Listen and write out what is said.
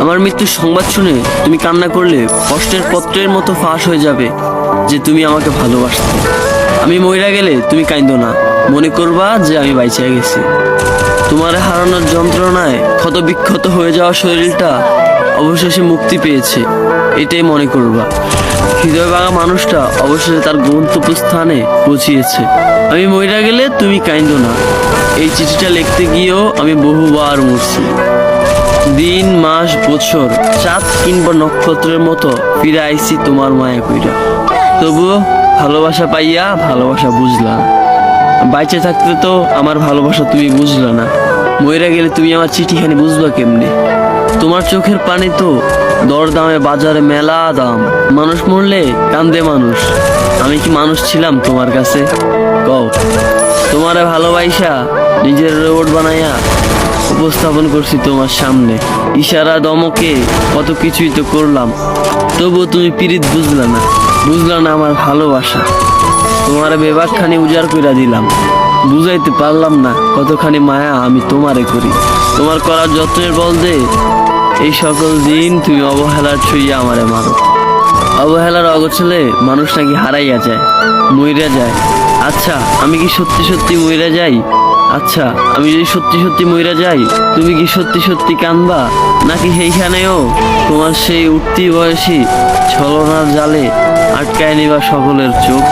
আমার মৃত্যুর সংবাদ শুনে তুমি কান্না করলে কষ্টের পত্রের মতো ফাঁস হয়ে যাবে যে তুমি আমাকে ভালোবাসতে। আমি মইরা গেলে তুমি কাঁদো না, মনে করবা যে আমি বাইচা গেছি। তোমার হারানোর যন্ত্রণায় ক্ষতবিক্ষত হয়ে যাওয়া শরীরটা অবশেষে মুক্তি পেয়েছে, এটাই মনে করবা। হৃদয় ভাঙা মানুষটা অবশেষে তার গন্তব্যস্থানে পৌঁছিয়েছে। আমি মইরা গেলে তুমি কাঁদো না, এই চিঠিটা লিখতে গিয়েও আমি বহুবার মরছি। দিন, মাস, বছর, চাঁদ কিংবা নক্ষত্রের মতো ফিরে আইছি তোমার মায়া কইরা। তবুও ভালোবাসা পাইয়া ভালোবাসা বুঝলা না। বাইচে থাকতে তো আমার ভালোবাসা তুমি বুঝলা না, মইরা গেলে তুমি আমার চিঠিখানি বুঝবা কেমনে? তোমার চোখের পানি তো দরদামে বাজারে মেলা দাম। মানুষ মরলে কান্দে মানুষ, আমি কি মানুষ ছিলাম তোমার কাছে? কও। তোমারে ভালোবাসা নিজের রোবট বানাইয়া উপস্থাপন করছি তোমার সামনে, ইশারা দমকে কত কিছুই তো করলাম, তবুও তুমি পিরিত বুঝলা না, বুঝলা না আমার ভালোবাসা। তোমার বেবাকখানি উজাড় কইরা দিলাম, বুঝাইতে পারলাম না কতখানি মায়া আমি তোমারে করি। তোমার করার যত্নের বল দে এই সকল দিন তুমি অবহেলার ছুঁইয়া আমারে মারো। অবহেলার অগোছলে মানুষ নাকি হারাইয়া যায়, মইরা যায়। আচ্ছা আমি কি সত্যি সত্যি মইরা যাই? আচ্ছা আমি যদি সত্যি সত্যি মইরা যাই, তুমি কি সত্যি সত্যি কাঁদবা? নাকি সেইখানেও তোমার সেই উঠতি বয়সী ছলনার জালে আটকায় নিবা সকলের চোখ?